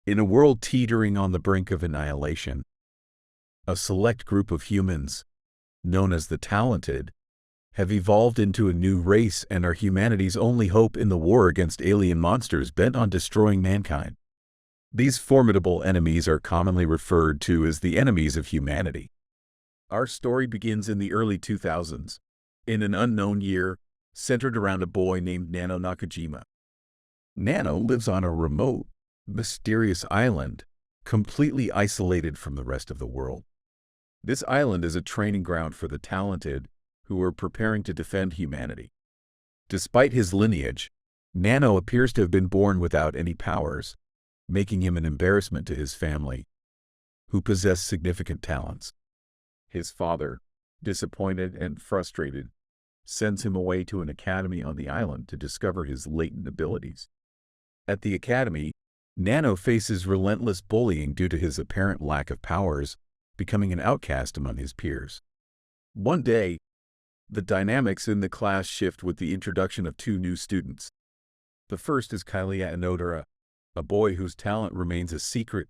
In a world teetering on the brink of annihilation, a select group of humans, known as the talented, have evolved into a new race and are humanity's only hope in the war against alien monsters bent on destroying mankind. These formidable enemies are commonly referred to as the enemies of humanity. Our story begins in the early 2000s, in an unknown year, centered around a boy named Nano Nakajima. Nano lives on a remote, mysterious island, completely isolated from the rest of the world. This island is a training ground for the talented who are preparing to defend humanity. Despite his lineage, Nano appears to have been born without any powers, making him an embarrassment to his family, who possess significant talents. His father, disappointed and frustrated, sends him away to an academy on the island to discover his latent abilities. At the academy, Nano faces relentless bullying due to his apparent lack of powers, becoming an outcast among his peers. One day, the dynamics in the class shift with the introduction of two new students. The first is Kailia Inodara, a boy whose talent remains a secret,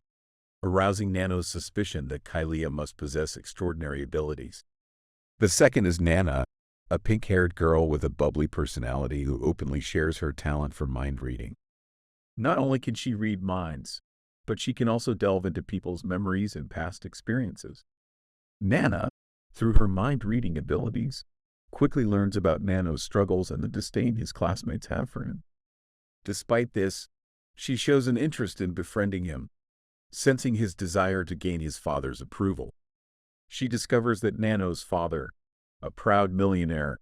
arousing Nano's suspicion that Kailia must possess extraordinary abilities. The second is Nana, a pink-haired girl with a bubbly personality who openly shares her talent for mind reading. Not only can she read minds, but she can also delve into people's memories and past experiences. Nana, through her mind-reading abilities, quickly learns about Nano's struggles and the disdain his classmates have for him. Despite this, she shows an interest in befriending him, sensing his desire to gain his father's approval. She discovers that Nano's father, a proud millionaire,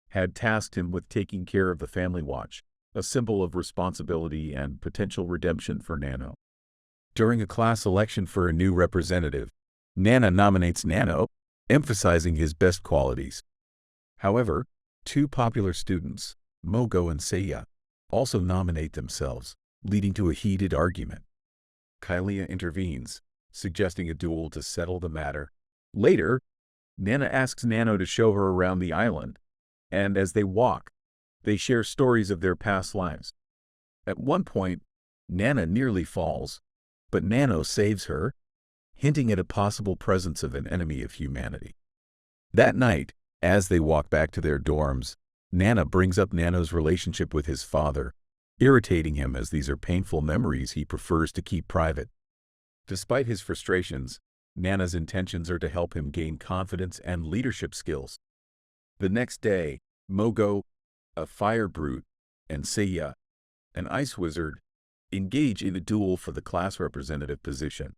had tasked him with taking care of the family watch, a symbol of responsibility and potential redemption for Nano. During a class election for a new representative, Nana nominates Nano, emphasizing his best qualities. However, two popular students, Mogo and Seiya, also nominate themselves, leading to a heated argument. Kailia intervenes, suggesting a duel to settle the matter. Later, Nana asks Nano to show her around the island, and as they walk, they share stories of their past lives. At one point, Nana nearly falls, but Nano saves her, hinting at a possible presence of an enemy of humanity. That night, as they walk back to their dorms, Nana brings up Nano's relationship with his father, irritating him as these are painful memories he prefers to keep private. Despite his frustrations, Nana's intentions are to help him gain confidence and leadership skills. The next day, Mogo, a fire brute, and Seiya, an ice wizard, engage in a duel for the class representative position.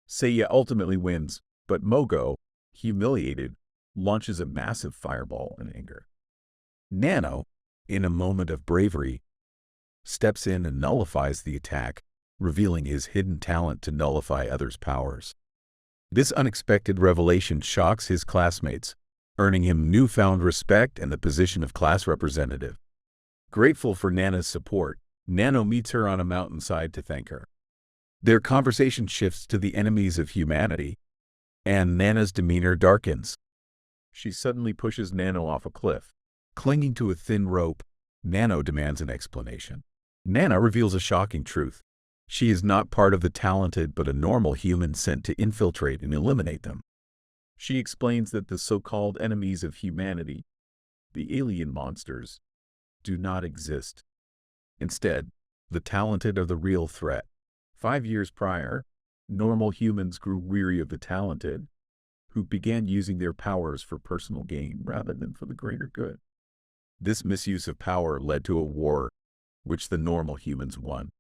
Seiya ultimately wins, but Mogo, humiliated, launches a massive fireball in anger. Nano, in a moment of bravery, steps in and nullifies the attack, revealing his hidden talent to nullify others' powers. This unexpected revelation shocks his classmates, earning him newfound respect and the position of class representative. Grateful for Nana's support, Nano meets her on a mountainside to thank her. Their conversation shifts to the enemies of humanity, and Nana's demeanor darkens. She suddenly pushes Nano off a cliff. Clinging to a thin rope, Nano demands an explanation. Nana reveals a shocking truth. She is not part of the talented but a normal human sent to infiltrate and eliminate them. She explains that the so-called enemies of humanity, the alien monsters, do not exist. Instead, the talented are the real threat. 5 years prior, normal humans grew weary of the talented, who began using their powers for personal gain rather than for the greater good. This misuse of power led to a war, which the normal humans won.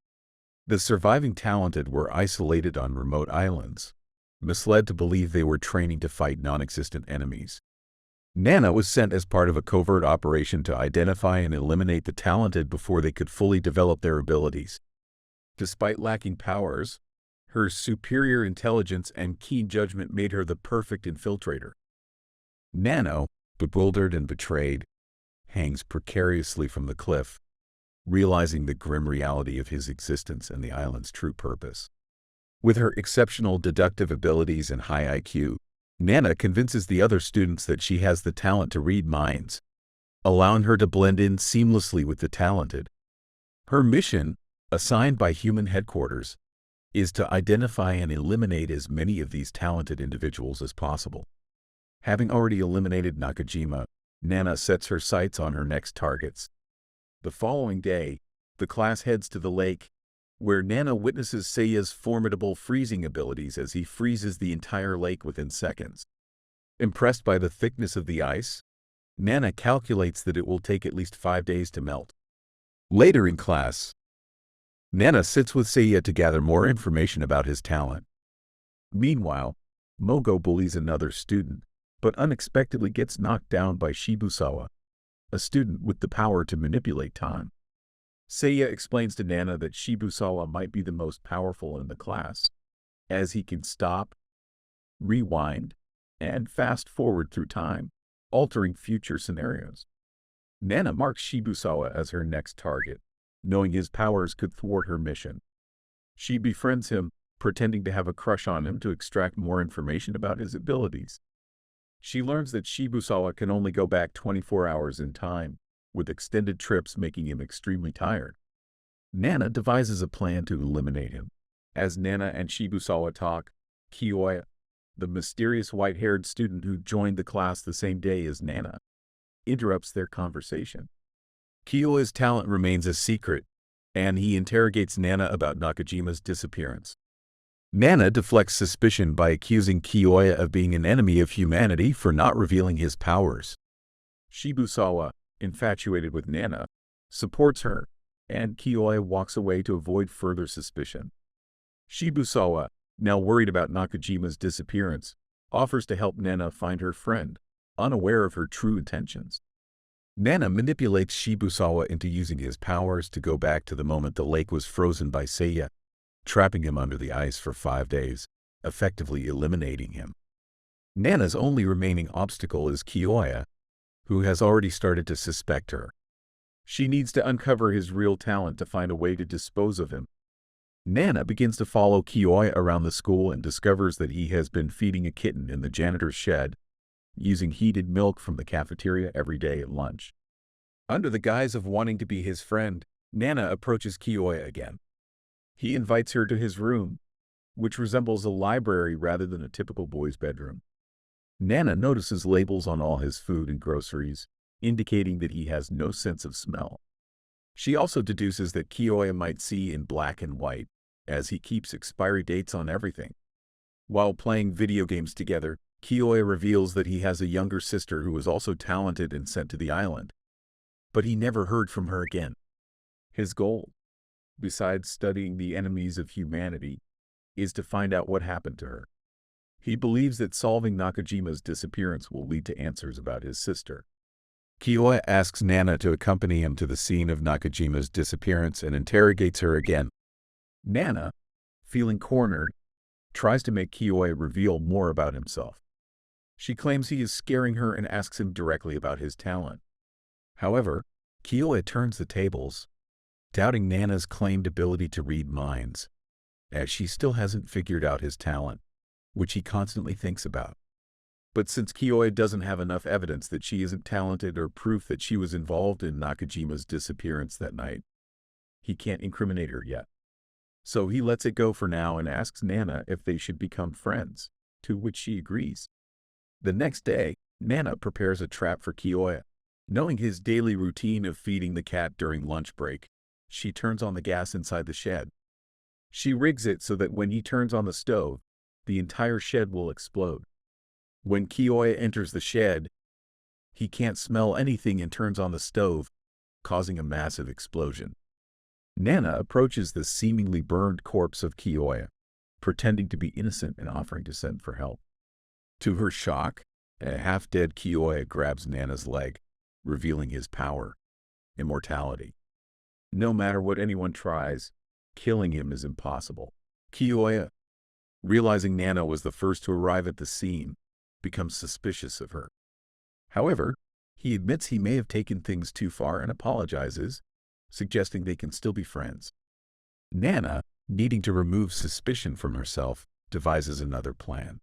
The surviving talented were isolated on remote islands, misled to believe they were training to fight non-existent enemies. Nana was sent as part of a covert operation to identify and eliminate the talented before they could fully develop their abilities. Despite lacking powers, her superior intelligence and keen judgment made her the perfect infiltrator. Nano, bewildered and betrayed, hangs precariously from the cliff, realizing the grim reality of his existence and the island's true purpose. With her exceptional deductive abilities and high IQ, Nana convinces the other students that she has the talent to read minds, allowing her to blend in seamlessly with the talented. Her mission, assigned by human headquarters, is to identify and eliminate as many of these talented individuals as possible. Having already eliminated Nakajima, Nana sets her sights on her next targets. The following day, the class heads to the lake, where Nana witnesses Seiya's formidable freezing abilities as he freezes the entire lake within seconds. Impressed by the thickness of the ice, Nana calculates that it will take at least 5 days to melt. Later in class, Nana sits with Seiya to gather more information about his talent. Meanwhile, Mogo bullies another student, but unexpectedly gets knocked down by Shibusawa, a student with the power to manipulate time. Seiya explains to Nana that Shibusawa might be the most powerful in the class, as he can stop, rewind, and fast forward through time, altering future scenarios. Nana marks Shibusawa as her next target, knowing his powers could thwart her mission. She befriends him, pretending to have a crush on him to extract more information about his abilities. She learns that Shibusawa can only go back 24 hours in time, with extended trips making him extremely tired. Nana devises a plan to eliminate him. As Nana and Shibusawa talk, Kiyoya, the mysterious white-haired student who joined the class the same day as Nana, interrupts their conversation. Kiyoya's talent remains a secret, and he interrogates Nana about Nakajima's disappearance. Nana deflects suspicion by accusing Kiyoya of being an enemy of humanity for not revealing his powers. Shibusawa, infatuated with Nana, supports her, and Kiyoya walks away to avoid further suspicion. Shibusawa, now worried about Nakajima's disappearance, offers to help Nana find her friend, unaware of her true intentions. Nana manipulates Shibusawa into using his powers to go back to the moment the lake was frozen by Seiya, trapping him under the ice for 5 days, effectively eliminating him. Nana's only remaining obstacle is Kiyoya, who has already started to suspect her. She needs to uncover his real talent to find a way to dispose of him. Nana begins to follow Kiyoya around the school and discovers that he has been feeding a kitten in the janitor's shed, using heated milk from the cafeteria every day at lunch. Under the guise of wanting to be his friend, Nana approaches Kiyoya again. He invites her to his room, which resembles a library rather than a typical boy's bedroom. Nana notices labels on all his food and groceries, indicating that he has no sense of smell. She also deduces that Kiyoya might see in black and white, as he keeps expiry dates on everything. While playing video games together, Kiyoya reveals that he has a younger sister who was also talented and sent to the island. But he never heard from her again. His goal, besides studying the enemies of humanity, is to find out what happened to her. He believes that solving Nakajima's disappearance will lead to answers about his sister. Kiyoya asks Nana to accompany him to the scene of Nakajima's disappearance and interrogates her again. Nana, feeling cornered, tries to make Kiyoya reveal more about himself. She claims he is scaring her and asks him directly about his talent. However, Kiyoya turns the tables, doubting Nana's claimed ability to read minds, as she still hasn't figured out his talent, which he constantly thinks about. But since Kiyoya doesn't have enough evidence that she isn't talented or proof that she was involved in Nakajima's disappearance that night, he can't incriminate her yet. So he lets it go for now and asks Nana if they should become friends, to which she agrees. The next day, Nana prepares a trap for Kiyoya. Knowing his daily routine of feeding the cat during lunch break, she turns on the gas inside the shed. She rigs it so that when he turns on the stove, the entire shed will explode. When Kiyoya enters the shed, he can't smell anything and turns on the stove, causing a massive explosion. Nana approaches the seemingly burned corpse of Kiyoya, pretending to be innocent and offering to send for help. To her shock, a half-dead Kiyoya grabs Nana's leg, revealing his power, immortality. No matter what anyone tries, killing him is impossible. Kiyoya, realizing Nana was the first to arrive at the scene, becomes suspicious of her. However, he admits he may have taken things too far and apologizes, suggesting they can still be friends. Nana, needing to remove suspicion from herself, devises another plan.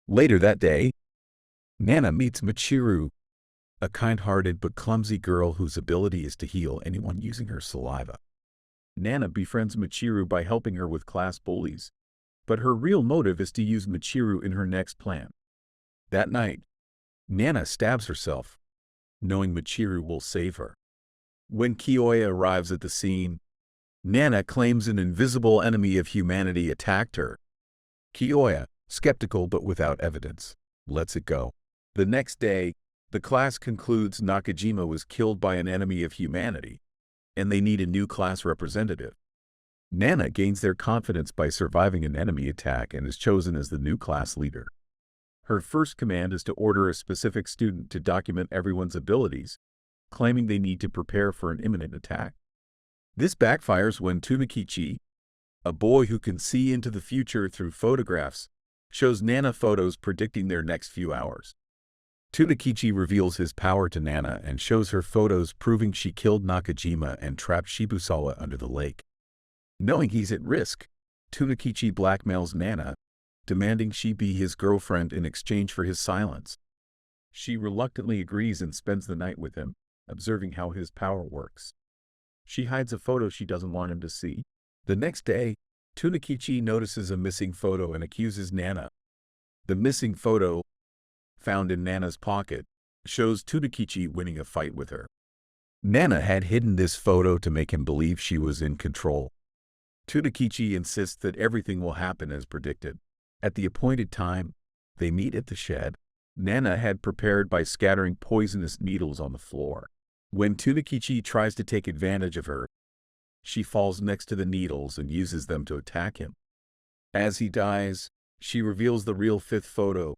Later that day, Nana meets Michiru, a kind-hearted but clumsy girl whose ability is to heal anyone using her saliva. Nana befriends Michiru by helping her with class bullies, but her real motive is to use Michiru in her next plan. That night, Nana stabs herself, knowing Michiru will save her. When Kiyoya arrives at the scene, Nana claims an invisible enemy of humanity attacked her. Kiyoya, skeptical but without evidence, lets it go. The next day, the class concludes Nakajima was killed by an enemy of humanity, and they need a new class representative. Nana gains their confidence by surviving an enemy attack and is chosen as the new class leader. Her first command is to order a specific student to document everyone's abilities, claiming they need to prepare for an imminent attack. This backfires when Tsunakichi, a boy who can see into the future through photographs, shows Nana photos predicting their next few hours. Tsunakichi reveals his power to Nana and shows her photos proving she killed Nakajima and trapped Shibusawa under the lake. Knowing he's at risk, Tsunakichi blackmails Nana, demanding she be his girlfriend in exchange for his silence. She reluctantly agrees and spends the night with him, observing how his power works. She hides a photo she doesn't want him to see. The next day, Tsunakichi notices a missing photo and accuses Nana. The missing photo, found in Nana's pocket, shows Tsunakichi winning a fight with her. Nana had hidden this photo to make him believe she was in control. Tsunakichi insists that everything will happen as predicted. At the appointed time, they meet at the shed Nana had prepared by scattering poisonous needles on the floor. When Tsunakichi tries to take advantage of her, she falls next to the needles and uses them to attack him. As he dies, she reveals the real fifth photo,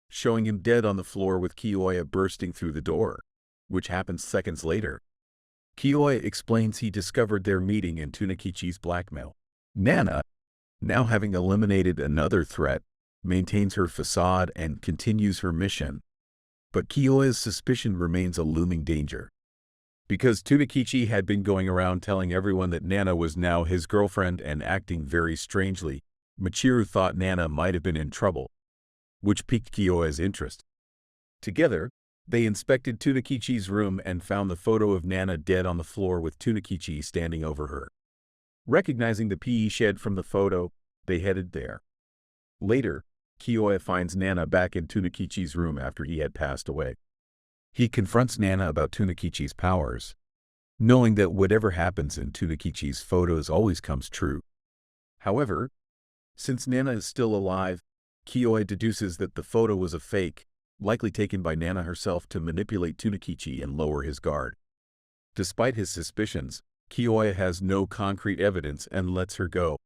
showing him dead on the floor with Kiyoya bursting through the door, which happens seconds later. Kiyoya explains he discovered their meeting in Tsunakichi's blackmail. Nana, now having eliminated another threat, maintains her facade and continues her mission. But Kiyoya's suspicion remains a looming danger. Because Tsunakichi had been going around telling everyone that Nana was now his girlfriend and acting very strangely, Michiru thought Nana might have been in trouble, which piqued Kiyoya's interest. Together, they inspected Tsunakichi's room and found the photo of Nana dead on the floor with Tsunakichi standing over her. Recognizing the PE shed from the photo, they headed there. Later, Kiyoya finds Nana back in Tsunakichi's room after he had passed away. He confronts Nana about Tsunakichi's powers, knowing that whatever happens in Tsunakichi's photos always comes true. However, since Nana is still alive, Kiyoya deduces that the photo was a fake, likely taken by Nana herself to manipulate Tsunakichi and lower his guard. Despite his suspicions, Kiyoya has no concrete evidence and lets her go.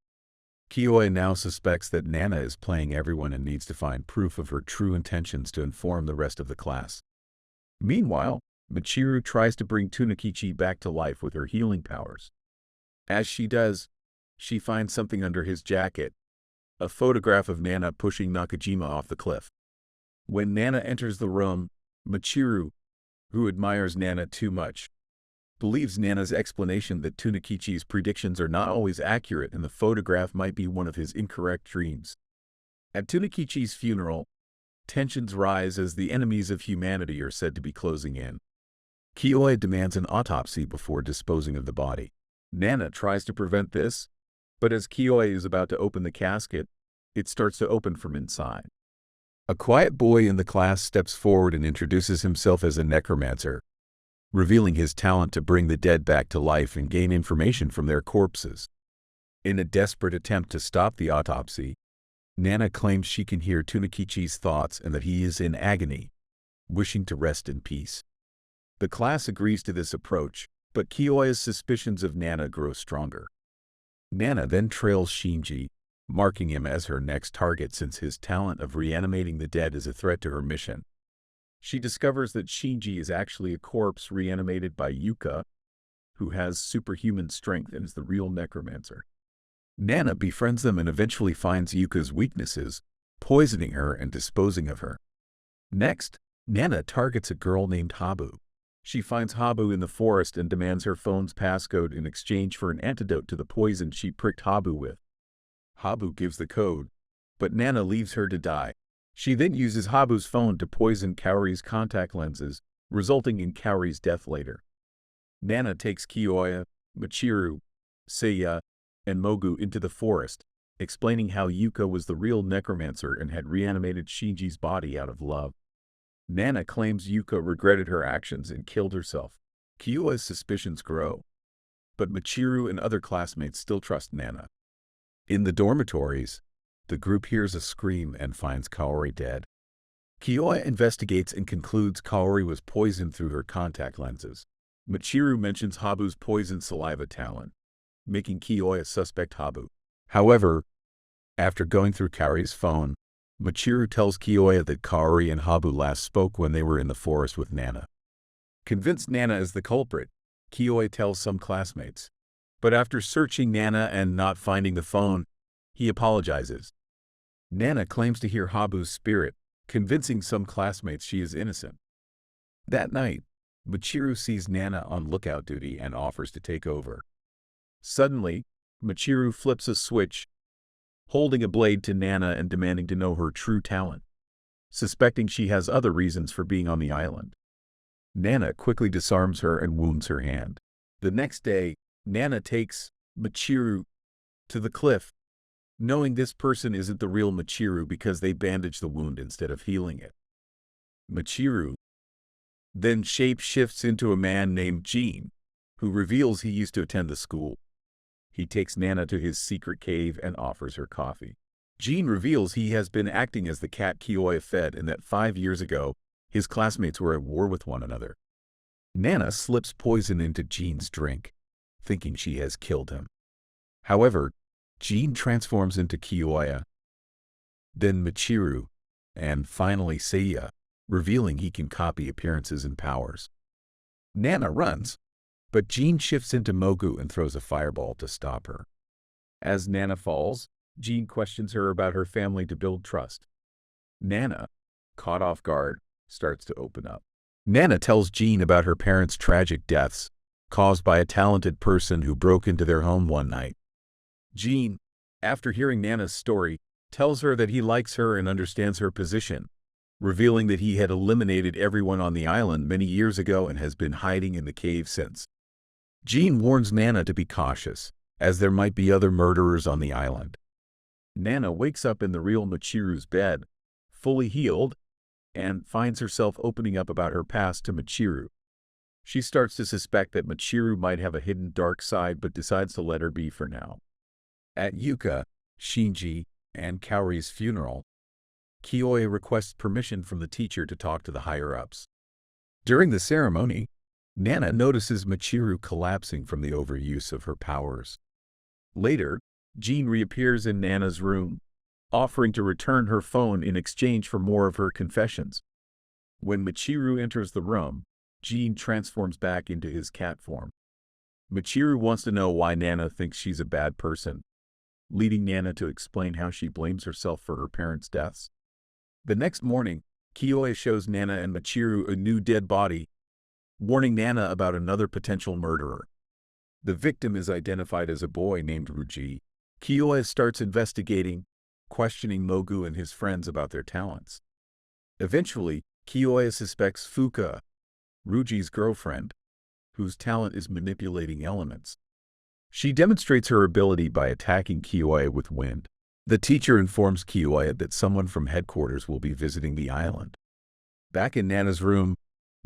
Kiyoya now suspects that Nana is playing everyone and needs to find proof of her true intentions to inform the rest of the class. Meanwhile, Michiru tries to bring Tsunakichi back to life with her healing powers. As she does, she finds something under his jacket, a photograph of Nana pushing Nakajima off the cliff. When Nana enters the room, Michiru, who admires Nana too much, believes Nana's explanation that Tsunakichi's predictions are not always accurate and the photograph might be one of his incorrect dreams. At Tsunakichi's funeral, tensions rise as the enemies of humanity are said to be closing in. Kiyoya demands an autopsy before disposing of the body. Nana tries to prevent this, but as Kiyoya is about to open the casket, it starts to open from inside. A quiet boy in the class steps forward and introduces himself as a necromancer, revealing his talent to bring the dead back to life and gain information from their corpses. In a desperate attempt to stop the autopsy, Nana claims she can hear Tsunakichi's thoughts and that he is in agony, wishing to rest in peace. The class agrees to this approach, but Kiyoya's suspicions of Nana grow stronger. Nana then trails Shinji, marking him as her next target since his talent of reanimating the dead is a threat to her mission. She discovers that Shinji is actually a corpse reanimated by Yuka, who has superhuman strength and is the real necromancer. Nana befriends them and eventually finds Yuka's weaknesses, poisoning her and disposing of her. Next, Nana targets a girl named Habu. She finds Habu in the forest and demands her phone's passcode in exchange for an antidote to the poison she pricked Habu with. Habu gives the code, but Nana leaves her to die. She then uses Habu's phone to poison Kaori's contact lenses, resulting in Kaori's death later. Nana takes Kiyoya, Michiru, Seiya, and Mogu into the forest, explaining how Yuka was the real necromancer and had reanimated Shinji's body out of love. Nana claims Yuka regretted her actions and killed herself. Kyoa's suspicions grow, but Michiru and other classmates still trust Nana. In the dormitories, the group hears a scream and finds Kaori dead. Kyoa investigates and concludes Kaori was poisoned through her contact lenses. Michiru mentions Habu's poisoned saliva talent, making Kyoa suspect Habu. However, after going through Kaori's phone, Michiru tells Kyoa that Kaori and Habu last spoke when they were in the forest with Nana. Convinced Nana is the culprit, Kyoa tells some classmates. But after searching Nana and not finding the phone, he apologizes. Nana claims to hear Habu's spirit, convincing some classmates she is innocent. That night, Michiru sees Nana on lookout duty and offers to take over. Suddenly, Michiru flips a switch, holding a blade to Nana and demanding to know her true talent, suspecting she has other reasons for being on the island. Nana quickly disarms her and wounds her hand. The next day, Nana takes Michiru to the cliff, knowing this person isn't the real Michiru because they bandage the wound instead of healing it. Michiru then shape-shifts into a man named Jean, who reveals he used to attend the school. He takes Nana to his secret cave and offers her coffee. Jean reveals he has been acting as the cat Kyoa fed and that 5 years ago, his classmates were at war with one another. Nana slips poison into Jean's drink, thinking she has killed him. However, Jean transforms into Kyoa, then Michiru, and finally Seiya, revealing he can copy appearances and powers. Nana runs, but Jean shifts into Mogu and throws a fireball to stop her. As Nana falls, Jean questions her about her family to build trust. Nana, caught off guard, starts to open up. Nana tells Jean about her parents' tragic deaths, caused by a talented person who broke into their home one night. Jean, after hearing Nana's story, tells her that he likes her and understands her position, revealing that he had eliminated everyone on the island many years ago and has been hiding in the cave since. Jean warns Nana to be cautious, as there might be other murderers on the island. Nana wakes up in the real Michiru's bed, fully healed, and finds herself opening up about her past to Michiru. She starts to suspect that Michiru might have a hidden dark side but decides to let her be for now. At Yuka, Shinji, and Kaori's funeral, Kyoa requests permission from the teacher to talk to the higher-ups. During the ceremony, Nana notices Michiru collapsing from the overuse of her powers. Later, Jean reappears in Nana's room, offering to return her phone in exchange for more of her confessions. When Michiru enters the room, Jean transforms back into his cat form. Michiru wants to know why Nana thinks she's a bad person, leading Nana to explain how she blames herself for her parents' deaths. The next morning, Kyoa shows Nana and Michiru a new dead body, warning Nana about another potential murderer. The victim is identified as a boy named Ruji. Kyoa starts investigating, questioning Mogu and his friends about their talents. Eventually, Kyoa suspects Fuka, Ruji's girlfriend, whose talent is manipulating elements. She demonstrates her ability by attacking Kyoa with wind. The teacher informs Kyoa that someone from headquarters will be visiting the island. Back in Nana's room,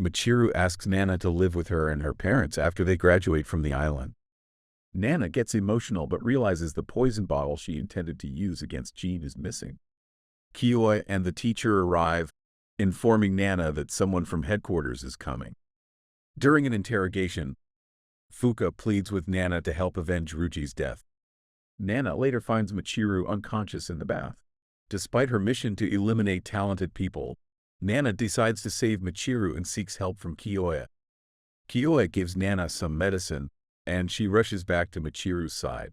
Michiru asks Nana to live with her and her parents after they graduate from the island. Nana gets emotional but realizes the poison bottle she intended to use against Jean is missing. Kyoa and the teacher arrive, informing Nana that someone from headquarters is coming. During an interrogation, Fuka pleads with Nana to help avenge Ruji's death. Nana later finds Michiru unconscious in the bath. Despite her mission to eliminate talented people, Nana decides to save Michiru and seeks help from Kyoa. Kyoa gives Nana some medicine, and she rushes back to Michiru's side.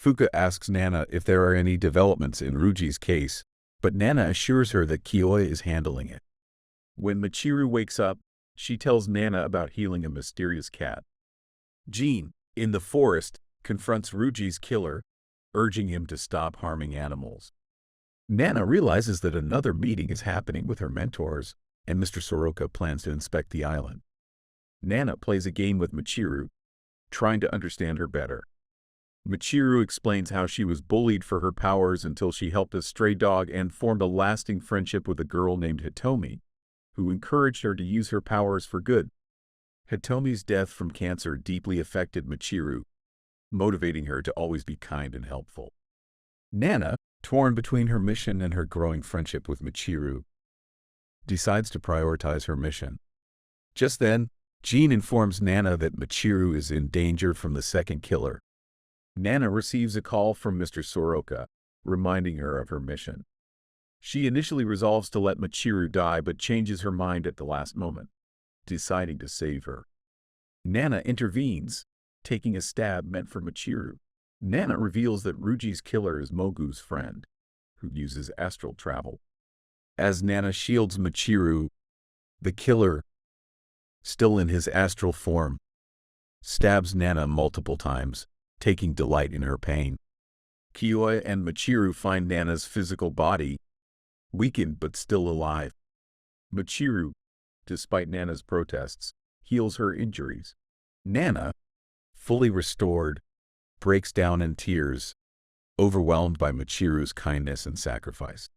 Fuka asks Nana if there are any developments in Ruji's case, but Nana assures her that Kyoa is handling it. When Michiru wakes up, she tells Nana about healing a mysterious cat. Jean, in the forest, confronts Ruji's killer, urging him to stop harming animals. Nana realizes that another meeting is happening with her mentors, and Mr. Soroka plans to inspect the island. Nana plays a game with Michiru, trying to understand her better. Michiru explains how she was bullied for her powers until she helped a stray dog and formed a lasting friendship with a girl named Hitomi, who encouraged her to use her powers for good. Hitomi's death from cancer deeply affected Michiru, motivating her to always be kind and helpful. Nana, torn between her mission and her growing friendship with Michiru, decides to prioritize her mission. Just then, Jean informs Nana that Michiru is in danger from the second killer. Nana receives a call from Mr. Soroka, reminding her of her mission. She initially resolves to let Michiru die but changes her mind at the last moment, deciding to save her. Nana intervenes, taking a stab meant for Michiru. Nana reveals that Ruji's killer is Mogu's friend, who uses astral travel. As Nana shields Michiru, the killer, still in his astral form, stabs Nana multiple times, taking delight in her pain. Kiyoya and Michiru find Nana's physical body, weakened but still alive. Michiru, despite Nana's protests, heals her injuries. Nana, fully restored, breaks down in tears, overwhelmed by Michiru's kindness and sacrifice.